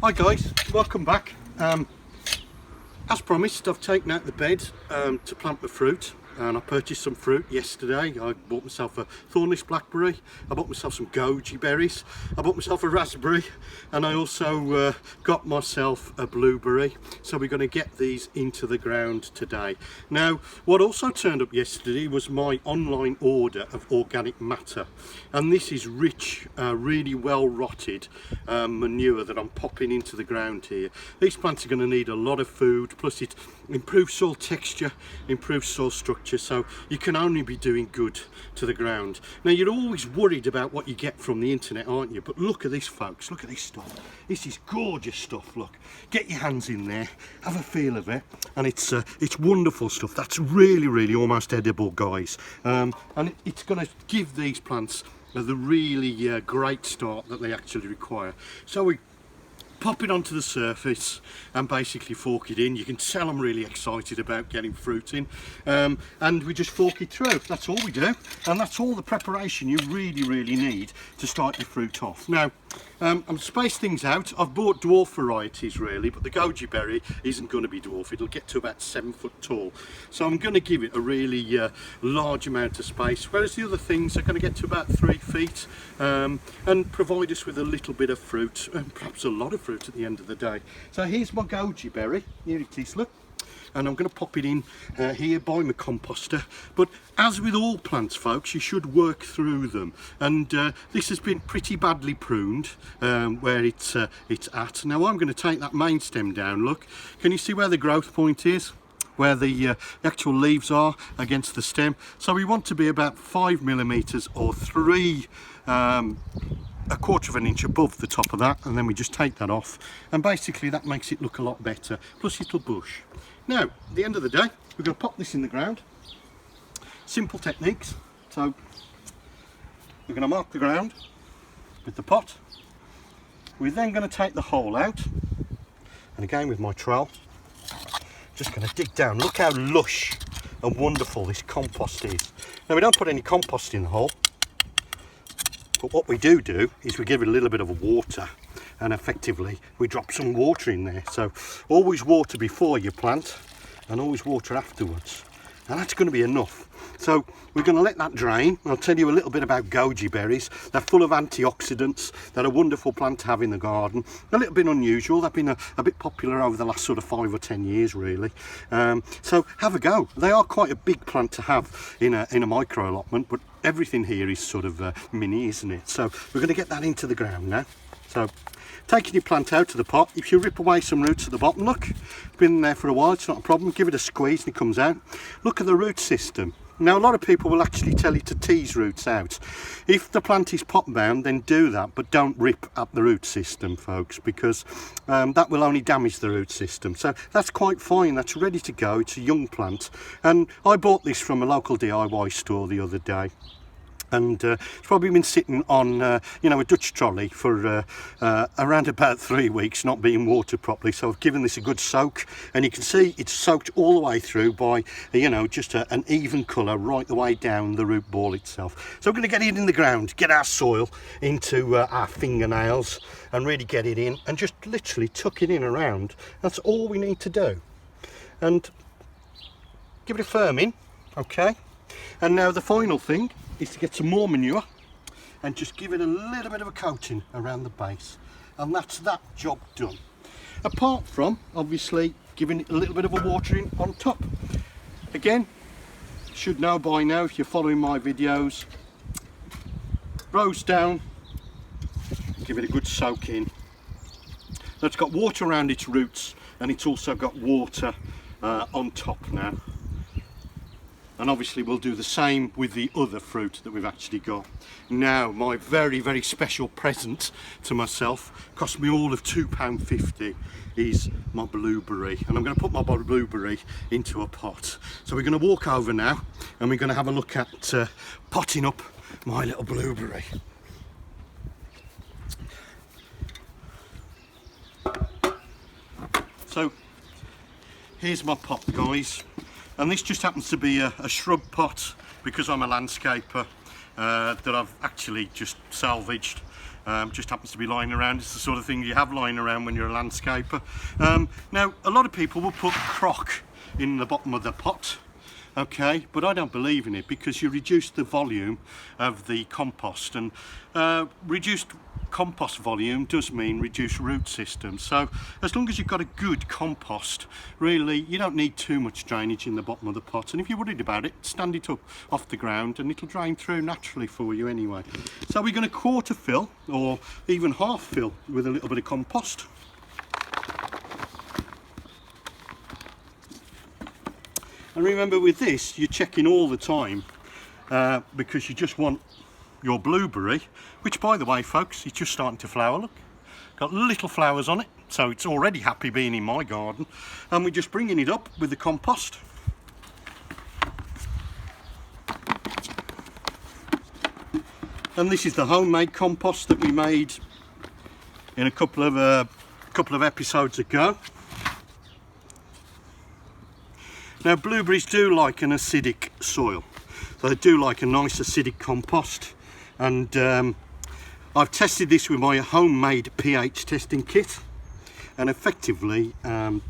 Hi guys, welcome back. As promised, I've taken out the bed to plant the fruit, and I purchased some fruit yesterday. I bought myself a thornish blackberry, I bought myself some goji berries, I bought myself a raspberry, and I also got myself a blueberry. So we're going to get these into the ground today. Now, what also turned up yesterday was my online order of organic matter, and this is rich, really well rotted manure that I'm popping into the ground here. These plants are going to need a lot of food, plus it improves soil texture, improves soil structure, so you can only be doing good to the ground. Now, you're always worried about what you get from the internet, aren't you? But look at this, folks, look at this stuff. This is gorgeous stuff. Look, get your hands in there, have a feel of it, and it's wonderful stuff. That's really almost edible, guys, and it's going to give these plants the really great start that they actually require. So we pop it onto the surface and basically fork it in. You can tell I'm really excited about getting fruit in, and we just fork it through. That's all we do, and that's all the preparation you really need to start your fruit off. Now, I'm spaced things out. I've bought dwarf varieties really, but the goji berry isn't going to be dwarf. It'll get to about 7 foot tall, so I'm going to give it a really large amount of space, whereas the other things are going to get to about 3 feet and provide us with a little bit of fruit, and perhaps a lot of fruit at the end of the day. So here's my goji berry. Here it is, look. And I'm going to pop it in here by my composter. But as with all plants, folks, you should work through them, and this has been pretty badly pruned where it's at. Now I'm going to take that main stem down. Look, can you see where the growth point is, where the actual leaves are against the stem? So we want to be about 5 millimeters or 1/4 of an inch above the top of that, and then we just take that off, and basically that makes it look a lot better, plus it'll bush. Now, at the end of the day, we're going to pop this in the ground. Simple techniques. So we're going to mark the ground with the pot. We're then going to take the hole out, and again with my trowel, just going to dig down. Look how lush and wonderful this compost is. Now, we don't put any compost in the hole, but what we do is we give it a little bit of water, and effectively we drop some water in there. So always water before you plant and always water afterwards, and that's going to be enough. So we're going to let that drain. I'll tell you a little bit about goji berries. They're full of antioxidants. They're a wonderful plant to have in the garden. A little bit unusual. They've been a bit popular over the last sort of 5 or 10 years really. So have a go. They are quite a big plant to have in a micro allotment, but everything here is sort of mini, isn't it? So we're going to get that into the ground now. So taking your plant out of the pot, if you rip away some roots at the bottom, look, it's been there for a while, it's not a problem. Give it a squeeze and it comes out. Look at the root system. Now, a lot of people will actually tell you to tease roots out. If the plant is pot bound, then do that, but don't rip up the root system, folks, because that will only damage the root system. So that's quite fine, that's ready to go. It's a young plant, and I bought this from a local DIY store the other day. And it's probably been sitting on, a Dutch trolley for around about 3 weeks, not being watered properly. So I've given this a good soak, and you can see it's soaked all the way through by, just an even colour right the way down the root ball itself. So we're going to get it in the ground, get our soil into our fingernails, and really get it in, and just literally tuck it in around. That's all we need to do. And give it a firm in, okay? And now the final thing is to get some more manure and just give it a little bit of a coating around the base, and that's that job done. Apart from obviously giving it a little bit of a watering on top. Again, you should know by now if you're following my videos, rows down, give it a good soak in. Now, it's got water around its roots, and it's also got water on top now. And obviously we'll do the same with the other fruit that we've actually got. Now, my very special present to myself, cost me all of £2.50, is my blueberry. And I'm going to put my blueberry into a pot. So we're going to walk over now, and we're going to have a look at potting up my little blueberry. So here's my pot, guys. And this just happens to be a shrub pot, because I'm a landscaper, that I've actually just salvaged Just happens to be lying around. It's the sort of thing you have lying around when you're a landscaper. Now, a lot of people will put crock in the bottom of the pot, okay, but I don't believe in it, because you reduce the volume of the compost, and reduced compost volume does mean reduced root system. So as long as you've got a good compost, really you don't need too much drainage in the bottom of the pot, and if you're worried about it, stand it up off the ground and it'll drain through naturally for you anyway. So we're going to quarter fill or even half fill with a little bit of compost. And remember, with this you're checking all the time, because you just want your blueberry, which by the way folks, it's just starting to flower. Look, got little flowers on it, so it's already happy being in my garden. And we're just bringing it up with the compost. And this is the homemade compost that we made in a couple of episodes ago. Now, blueberries do like an acidic soil, so they do like a nice acidic compost. And I've tested this with my homemade pH testing kit, and effectively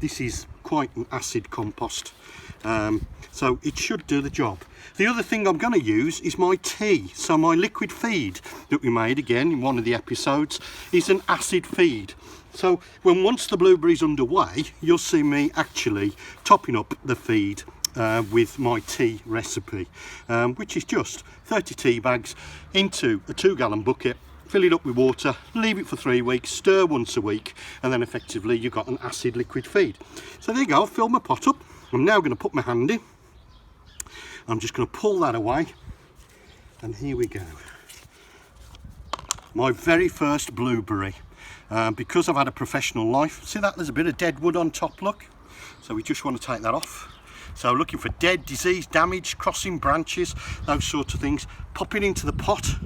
this is quite an acid compost, so it should do the job. The other thing I'm going to use is my tea. So my liquid feed that we made again in one of the episodes is an acid feed. So once the blueberry's underway, you'll see me actually topping up the feed with my tea recipe, which is just 30 tea bags into a 2-gallon bucket, fill it up with water, leave it for 3 weeks, stir once a week, and then effectively you've got an acid liquid feed. So there you go, I've filled my pot up. I'm now going to put my hand in. I'm just going to pull that away, and here we go. My very first blueberry. Because I've had a professional life, see that there's a bit of dead wood on top, look, so we just want to take that off. So looking for dead, disease, damage, crossing branches, those sorts of things. Pop it into the pot.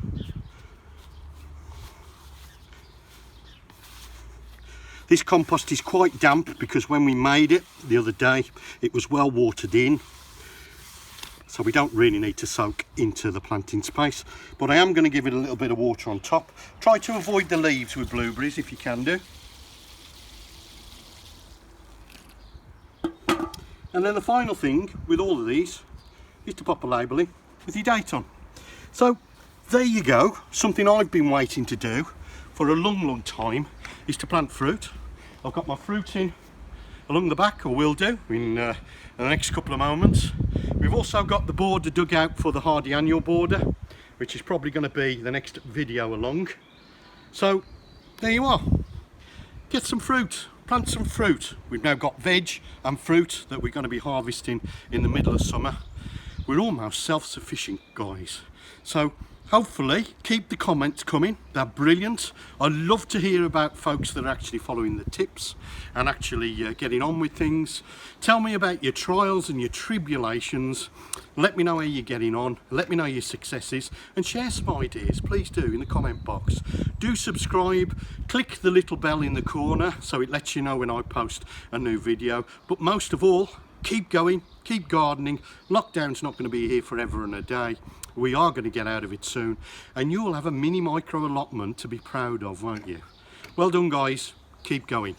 This compost is quite damp because when we made it the other day, it was well watered in. So we don't really need to soak into the planting space. But I am going to give it a little bit of water on top. Try to avoid the leaves with blueberries if you can do. And then the final thing with all of these is to pop a label in with your date on. So there you go. Something I've been waiting to do for a long time is to plant fruit. I've got my fruit in along the back, or will do in the next couple of moments. We've also got the border dug out for the hardy annual border, which is probably going to be the next video along. So there you are. Get some fruit. Plant some fruit. We've now got veg and fruit that we're going to be harvesting in the middle of summer. We're almost self-sufficient, guys. So hopefully keep the comments coming. They're brilliant. I love to hear about folks that are actually following the tips and actually getting on with things. Tell me about your trials and your tribulations. Let me know how you're getting on. Let me know your successes, and share some ideas, please do, in the comment box. Do subscribe, click the little bell in the corner so it lets you know when I post a new video. But most of all, keep going, keep gardening. Lockdown's not going to be here forever and a day. We are going to get out of it soon, and you'll have a mini micro allotment to be proud of, won't you? Well done, guys. Keep going.